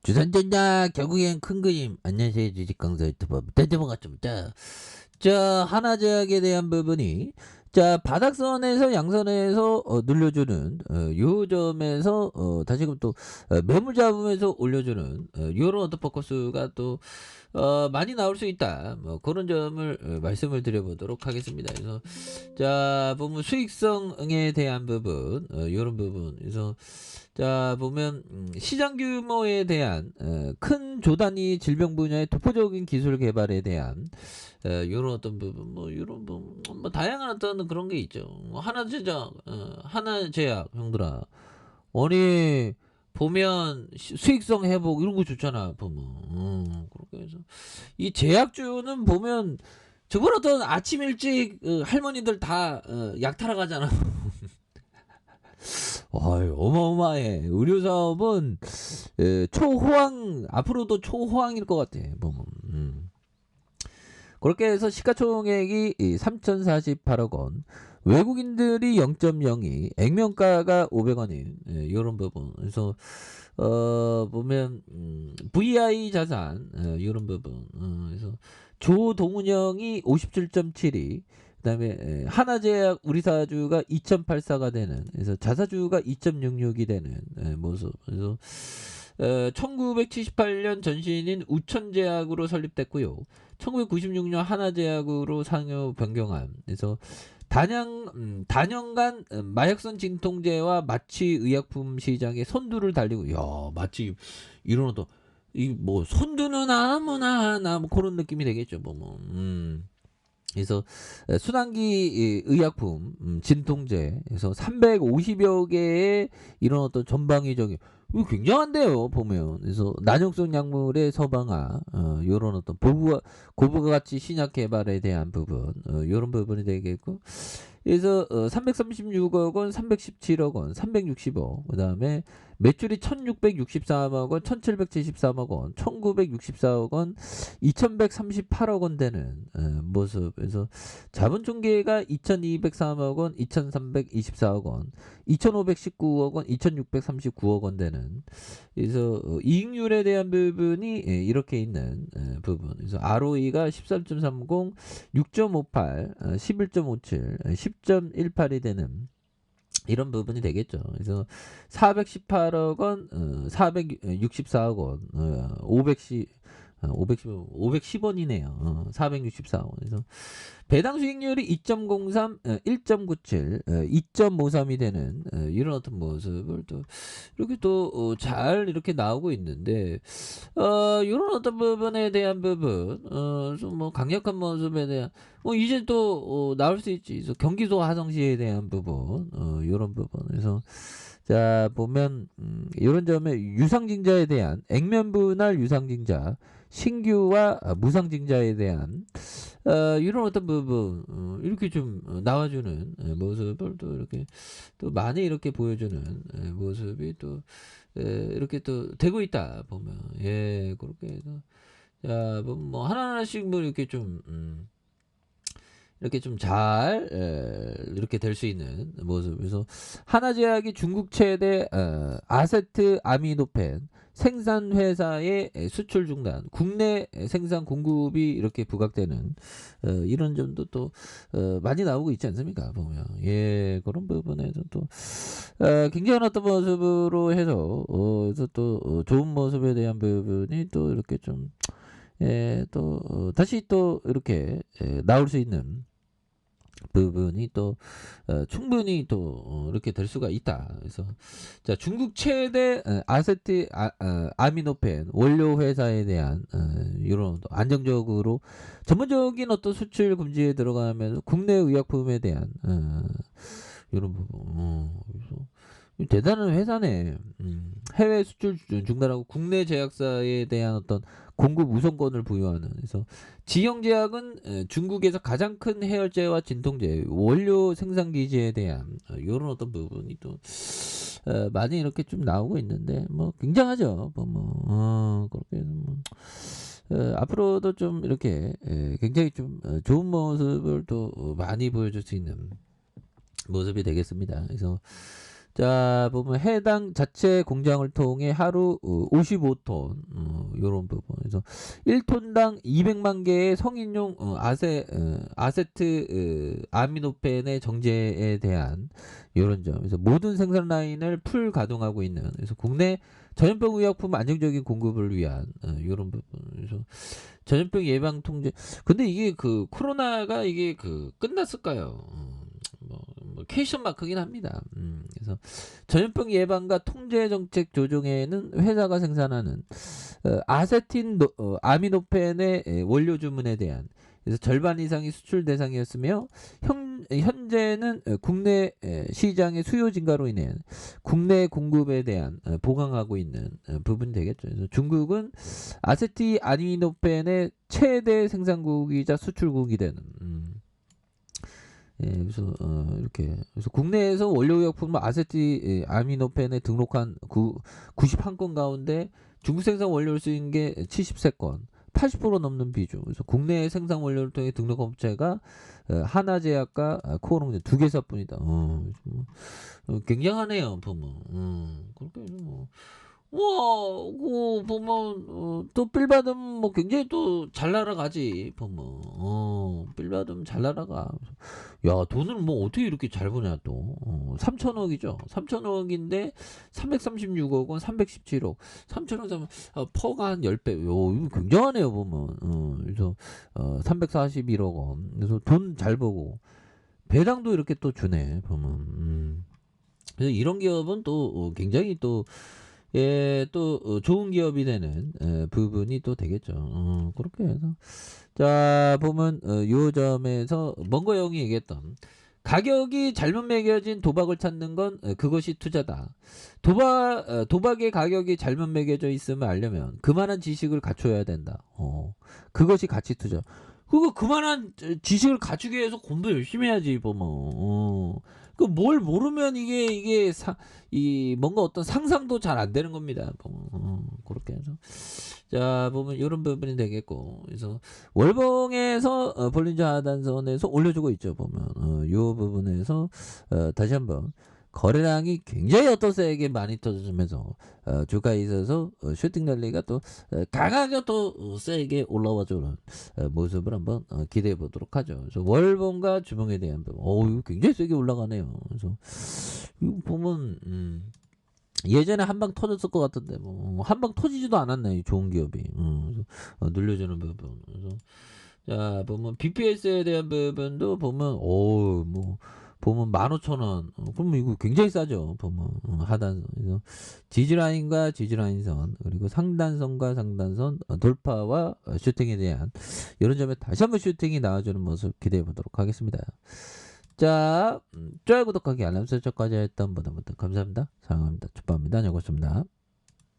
주선전자 결국엔 큰 그림. 안녕하세요, 주식 강사 유튜버 대대본가좀. 자, 하나제약에 대한 부분이 자 바닥선에서 양선에서 눌려주는 요 점에서 다시금 또 매물 잡으면서 올려주는 요런 어떤 포커스가 또 많이 나올 수 있다. 뭐 그런 점을 말씀을 드려보도록 하겠습니다. 그래서 자 보면 수익성에 대한 부분 요런 부분. 그래서 자 보면 시장 규모에 대한 큰 조단위 질병 분야의 독보적인 기술 개발에 대한 요런 어떤 부분 뭐 요런 뭐 다양한 어떤 그런 게 있죠. 하나제약 하나제약 형들아. 아니 보면 수익성 회복 이런 거 좋잖아 보면. 그렇게 해서 이 제약주는 보면 저번 어떤 아침 일찍 할머니들 다 약타러 가잖아. 어이, 어마어마해. 의료 사업은 초호황 앞으로도 초호황일 것 같아. 보면. 그렇게 해서 시가총액이 3,048억 원, 외국인들이 0.02, 액면가가 500원인 이런 부분. 그래서 보면 VI 자산 이런 부분. 그래서 조동운영이 57.72. 그다음에 하나제약 우리사주가 2.84가 되는, 그래서 자사주가 2.66이 되는 모습. 그래서 1978년 전신인 우천제약으로 설립됐고요. 1996년 하나제약으로 상호 변경한. 그래서 단연간 마약성 진통제와 마취 의약품 시장의 선두를 달리고, 야 마취 이런 것도 이 뭐 선두는 아무나 하나 뭐 그런 느낌이 되겠죠. 그래서 순환기 의약품 진통제 그래서 350여 개의 이런 어떤 전방위적인 이거 굉장한데요 보면. 그래서 난용성 약물의 서방화 요런 어떤 고부가치 신약 개발에 대한 부분 요런 부분이 되겠고. 그래서 336억 원, 317억 원, 360억. 그다음에 매출이 1663억 원, 1773억 원, 1964억 원, 2138억 원 되는 모습. 그래서 자본 총계가 2203억 원, 2324억 원, 2519억 원, 2639억 원 되는. 그래서 이익률에 대한 부분이 이렇게 있는 부분. 그래서 ROE가 13.30, 6.58, 11.57, 10.18이 되는 이런 부분이 되겠죠. 그래서 418억 원, 464억 원, 510원이네요. 464원. 그래서 배당 수익률이 2.03, 1.97, 2.53이 되는 이런 어떤 모습을 또 이렇게 또 잘 이렇게 나오고 있는데 이런 어떤 부분에 대한 부분 좀 뭐 강력한 모습에 대한 뭐 이제 또 나올 수 있지. 그래서 경기도 화성시에 대한 부분 이런 부분. 그래서 자 보면 이런 점에 유상증자에 대한 액면분할 유상증자 신규와 무상증자에 대한 이런 어떤 부분 이렇게 좀 나와주는 모습을 또 이렇게 또 많이 이렇게 보여주는 모습이 또 이렇게 또 되고 있다 보면. 예 그렇게 해서 자 뭐 하나하나씩 뭐 이렇게 좀 이렇게 좀 잘 이렇게 될 수 있는 모습. 그래서 하나제약이 중국 최대 아세트 아미노펜 생산 회사의 수출 중단, 국내 생산 공급이 이렇게 부각되는 이런 점도 또 많이 나오고 있지 않습니까? 보면 예 그런 부분에서 또 굉장한 어떤 모습으로 해서 그래서 또 좋은 모습에 대한 부분이 또 이렇게 좀 또 다시 또 이렇게 나올 수 있는 부분이 또 충분히 또 이렇게 될 수가 있다. 그래서 자 중국 최대 아세트 아미노펜 원료 회사에 대한 이런 안정적으로 전문적인 어떤 수출 금지에 들어가면서 국내 의약품에 대한 이런 부분. 그래서 대단한 회사네. 해외 수출 중단하고 국내 제약사에 대한 어떤 공급 우선권을 부여하는. 그래서 지형제약은 중국에서 가장 큰 해열제와 진통제 원료 생산 기지에 대한 이런 어떤 부분이 또 많이 이렇게 좀 나오고 있는데 뭐 굉장하죠. 그렇게 해서 뭐 앞으로도 좀 이렇게 굉장히 좀 좋은 모습을 또 많이 보여줄 수 있는 모습이 되겠습니다. 그래서 자, 보면 해당 자체 공장을 통해 하루 55톤 요런 부분. 그래서 1톤당 200만 개의 성인용 아세트 아미노펜의 정제에 대한 요런 점. 그래서 모든 생산 라인을 풀 가동하고 있는, 그래서 국내 전염병 의약품 안정적인 공급을 위한 요런 부분. 그래서 전염병 예방 통제. 근데 이게 그 코로나가 이게 그 끝났을까요? 뭐 퀘션 마크긴 합니다. 그래서 전염병 예방과 통제 정책 조정에는 회사가 생산하는 아미노펜의 원료 주문에 대한, 그래서 절반 이상이 수출 대상이었으며 현재는 국내 시장의 수요 증가로 인해 국내 공급에 대한 보강하고 있는 부분이 되겠죠. 그래서 중국은 아세티 아미노펜의 최대 생산국이자 수출국이 되는. 예, 그래서 이렇게, 그래서 국내에서 원료의약품 아세티 아미노펜에 등록한 91건 가운데 중국 생산 원료를 쓰인 게 73건, 80% 넘는 비중. 그래서 국내 생산 원료를 통해 등록한 업체가 하나제약과 코오롱제 두 개사뿐이다. 굉장하네요, 보면. 그렇게 뭐. 와, 그 보면 또 빌 받으면 뭐 굉장히 또 잘 날아가지 보면. 빌 받으면 잘 날아가. 야, 돈을 뭐 어떻게 이렇게 잘 버냐 또. 3천억이죠. 3천억인데 336억 원, 317억. 3천억 사면 퍼가 한 10배. 요, 이거 굉장하네요 보면. 그래서 341억 원. 그래서 돈 잘 버고 배당도 이렇게 또 주네 보면. 그래서 이런 기업은 또 굉장히 또 예, 또 좋은 기업이 되는 부분이 또 되겠죠. 그렇게 해서 자, 보면 요 점에서 먼거 형이 얘기했던 가격이 잘못 매겨진 도박을 찾는 건 그것이 투자다. 도박의 가격이 잘못 매겨져 있음을 알려면 그만한 지식을 갖춰야 된다. 그것이 가치 투자. 그만한 지식을 갖추기 위해서 공부 열심히 해야지 보면. 그 뭘 모르면 이게 뭔가 어떤 상상도 잘 안 되는 겁니다. 그렇게 해서 자, 보면 이런 부분이 되겠고, 그래서 월봉에서 볼린저 하단선에서 올려주고 있죠. 보면 요 부분에서 다시 한번 거래량이 굉장히 어떤 세게 많이 터지면서 주가에 있어서 슈팅 랠리가 또 강하게 또 세게 올라와주는 모습을 한번 기대해 보도록 하죠. 그래서 월봉과 주봉에 대한 부분, 이거 굉장히 세게 올라가네요. 그래서 이거 보면 예전에 한 방 터졌을 것 같은데 뭐 한 방 터지지도 않았네, 이 좋은 기업이. 그래서 늘려주는 부분. 그래서 자, 보면 BPS에 대한 부분도 보면 뭐 보면 15,000원. 그러면 이거 굉장히 싸죠. 보면 하단선. 그래서 지지라인과 지지라인선, 그리고 상단선과 상단선 돌파와 슈팅에 대한 이런 점에 다시 한번 슈팅이 나와주는 모습 기대해 보도록 하겠습니다. 자, 좋아요, 구독하기, 알람 설정까지 했던 분들 감사합니다. 사랑합니다. 축복합니다. 안녕히 계십니다.